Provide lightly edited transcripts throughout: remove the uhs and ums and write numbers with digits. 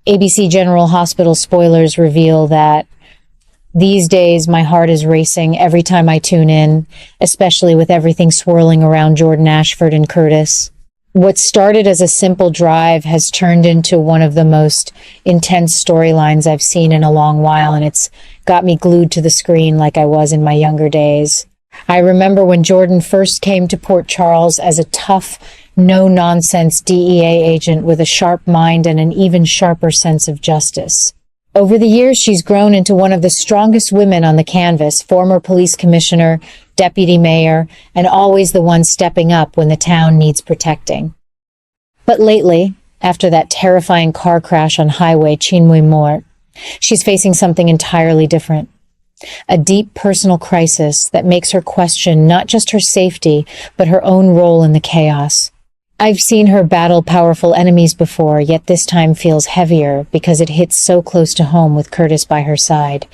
ABC General Hospital spoilers reveal that these days my heart is racing every time I tune in, especially with everything swirling around Jordan Ashford and Curtis. What started as a simple drive has turned into one of the most intense storylines I've seen in a long while, and it's got me glued to the screen like I was in my younger days. I remember when Jordan first came to Port Charles as a tough, no-nonsense DEA agent with a sharp mind and an even sharper sense of justice. Over the years, she's grown into one of the strongest women on the canvas, former police commissioner, deputy mayor, and always the one stepping up when the town needs protecting. But lately, after that terrifying car crash on Highway Chinwe Mort, she's facing something entirely different. A deep personal crisis that makes her question not just her safety, but her own role in the chaos. I've seen her battle powerful enemies before, yet this time feels heavier because it hits so close to home with Curtis by her side.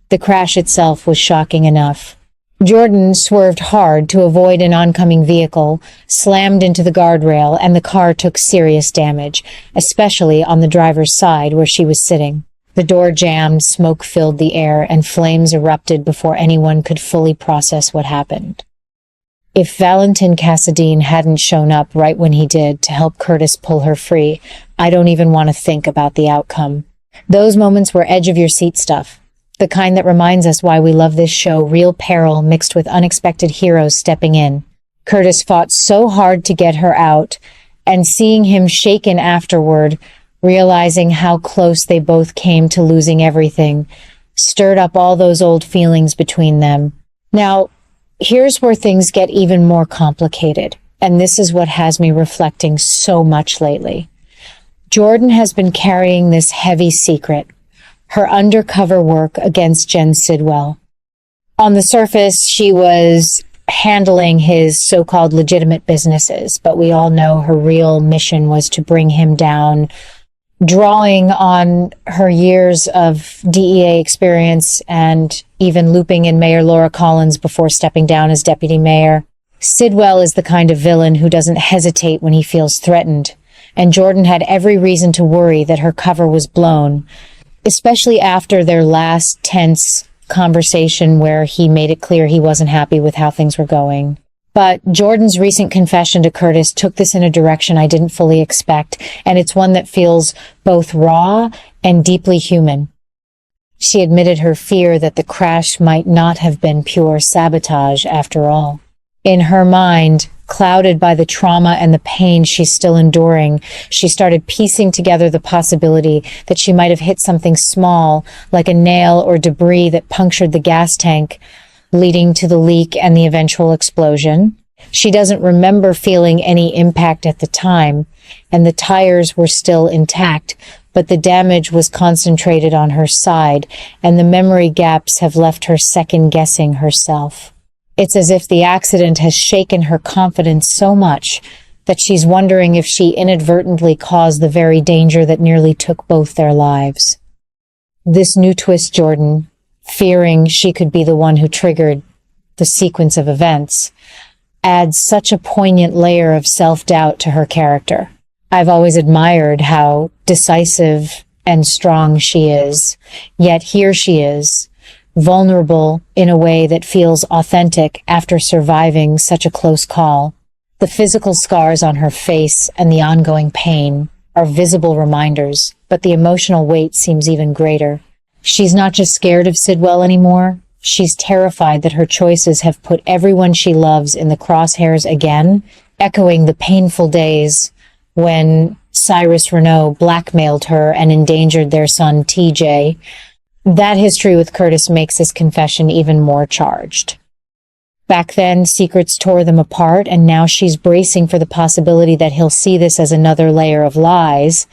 The crash itself was shocking enough. Jordan swerved hard to avoid an oncoming vehicle, slammed into the guardrail, and the car took serious damage, especially on the driver's side where she was sitting. The door jammed, smoke filled the air, and flames erupted before anyone could fully process what happened. If Valentin Cassadine hadn't shown up right when he did to help Curtis pull her free, I don't even want to think about the outcome. Those moments were edge-of-your-seat stuff. The kind that reminds us why we love this show, real peril mixed with unexpected heroes stepping in. Curtis fought so hard to get her out, and seeing him shaken afterward, realizing how close they both came to losing everything, stirred up all those old feelings between them. Now, here's where things get even more complicated, and this is what has me reflecting so much lately. Jordan has been carrying this heavy secret, her undercover work against Jen Sidwell. On the surface, she was handling his so-called legitimate businesses, but we all know her real mission was to bring him down, drawing on her years of DEA experience and even looping in Mayor Laura Collins before stepping down as deputy mayor. Sidwell is the kind of villain who doesn't hesitate when he feels threatened, and Jordan had every reason to worry that her cover was blown, especially after their last tense conversation where he made it clear he wasn't happy with how things were going. But Jordan's recent confession to Curtis took this in a direction I didn't fully expect, and it's one that feels both raw and deeply human. She admitted her fear that the crash might not have been pure sabotage after all. In her mind, clouded by the trauma and the pain she's still enduring, she started piecing together the possibility that she might have hit something small, like a nail or debris that punctured the gas tank, leading to the leak and the eventual explosion. She doesn't remember feeling any impact at the time, and the tires were still intact, but the damage was concentrated on her side, and the memory gaps have left her second-guessing herself. It's as if the accident has shaken her confidence so much that she's wondering if she inadvertently caused the very danger that nearly took both their lives. This new twist, Jordan, fearing she could be the one who triggered the sequence of events, adds such a poignant layer of self-doubt to her character. I've always admired how decisive and strong she is, yet here she is, vulnerable in a way that feels authentic after surviving such a close call. The physical scars on her face and the ongoing pain are visible reminders, but the emotional weight seems even greater. She's not just scared of Sidwell anymore, she's terrified that her choices have put everyone she loves in the crosshairs again, echoing the painful days when Cyrus Renaud blackmailed her and endangered their son TJ. That history with Curtis makes this confession even more charged. Back then, secrets tore them apart, and now she's bracing for the possibility that he'll see this as another layer of lies,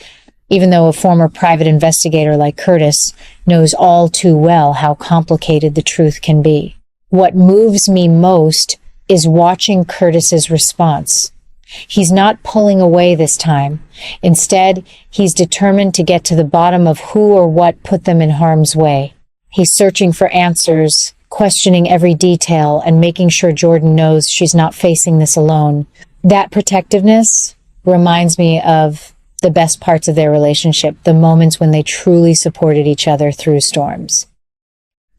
even though a former private investigator like Curtis knows all too well how complicated the truth can be. What moves me most is watching Curtis's response. He's not pulling away this time. Instead, he's determined to get to the bottom of who or what put them in harm's way. He's searching for answers, questioning every detail, and making sure Jordan knows she's not facing this alone. That protectiveness reminds me of the the best parts of their relationship, the moments when they truly supported each other through storms.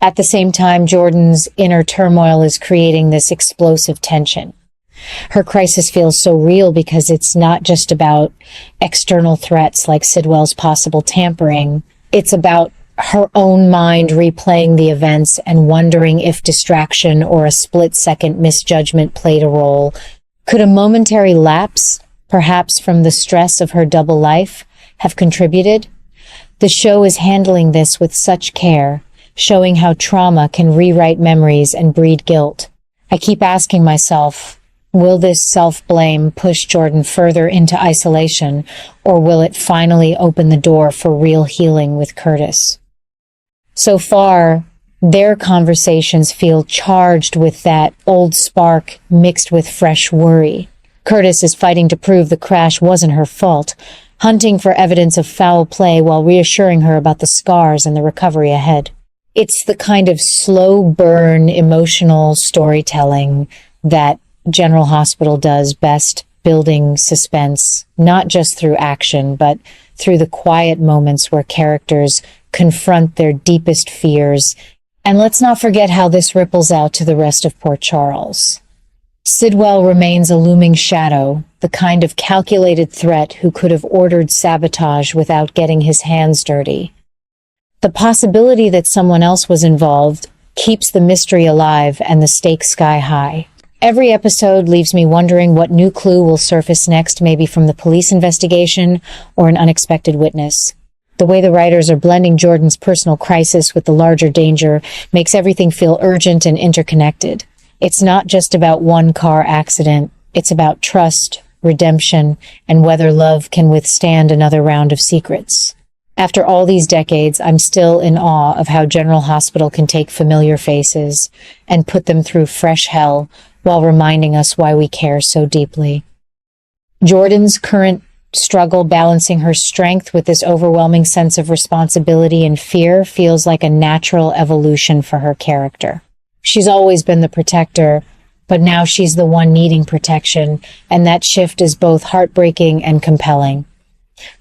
At the same time, Jordan's inner turmoil is creating this explosive tension. Her crisis feels so real because it's not just about external threats like Sidwell's possible tampering. It's about her own mind replaying the events and wondering if distraction or a split-second misjudgment played a role. Could a momentary lapse, perhaps from the stress of her double life, have contributed? The show is handling this with such care, showing how trauma can rewrite memories and breed guilt. I keep asking myself, will this self-blame push Jordan further into isolation, or will it finally open the door for real healing with Curtis? So far, their conversations feel charged with that old spark mixed with fresh worry. Curtis is fighting to prove the crash wasn't her fault, hunting for evidence of foul play while reassuring her about the scars and the recovery ahead. It's the kind of slow burn emotional storytelling that General Hospital does best, building suspense, not just through action, but through the quiet moments where characters confront their deepest fears. And let's not forget how this ripples out to the rest of Port Charles. Sidwell remains a looming shadow, the kind of calculated threat who could have ordered sabotage without getting his hands dirty. The possibility that someone else was involved keeps the mystery alive and the stakes sky high. Every episode leaves me wondering what new clue will surface next, maybe from the police investigation or an unexpected witness. The way the writers are blending Jordan's personal crisis with the larger danger makes everything feel urgent and interconnected. It's not just about one car accident. It's about trust, redemption, and whether love can withstand another round of secrets. After all these decades, I'm still in awe of how General Hospital can take familiar faces and put them through fresh hell while reminding us why we care so deeply. Jordan's current struggle balancing her strength with this overwhelming sense of responsibility and fear feels like a natural evolution for her character. She's always been the protector, but now she's the one needing protection, and that shift is both heartbreaking and compelling.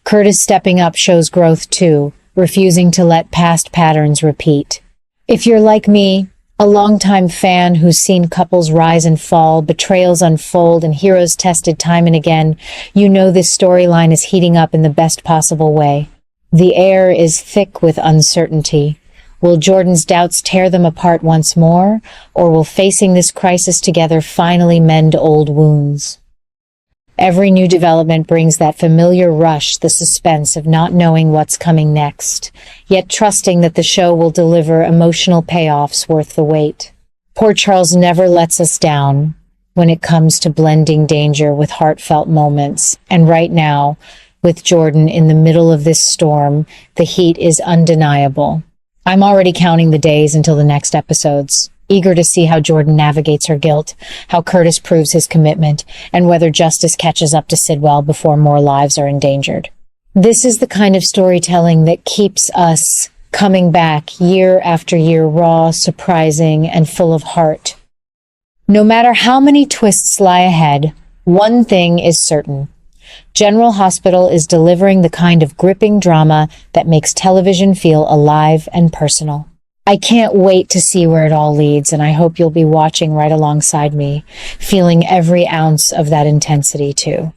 Curtis stepping up shows growth too, refusing to let past patterns repeat. If you're like me, a longtime fan who's seen couples rise and fall, betrayals unfold, and heroes tested time and again, you know this storyline is heating up in the best possible way. The air is thick with uncertainty. Will Jordan's doubts tear them apart once more, or will facing this crisis together finally mend old wounds? Every new development brings that familiar rush, the suspense of not knowing what's coming next, yet trusting that the show will deliver emotional payoffs worth the wait. Port Charles never lets us down when it comes to blending danger with heartfelt moments, and right now, with Jordan in the middle of this storm, the heat is undeniable. I'm already counting the days until the next episodes, eager to see how Jordan navigates her guilt, how Curtis proves his commitment, and whether justice catches up to Sidwell before more lives are endangered. This is the kind of storytelling that keeps us coming back year after year, raw, surprising, and full of heart. No matter how many twists lie ahead, one thing is certain. General Hospital is delivering the kind of gripping drama that makes television feel alive and personal. I can't wait to see where it all leads, and I hope you'll be watching right alongside me, feeling every ounce of that intensity too.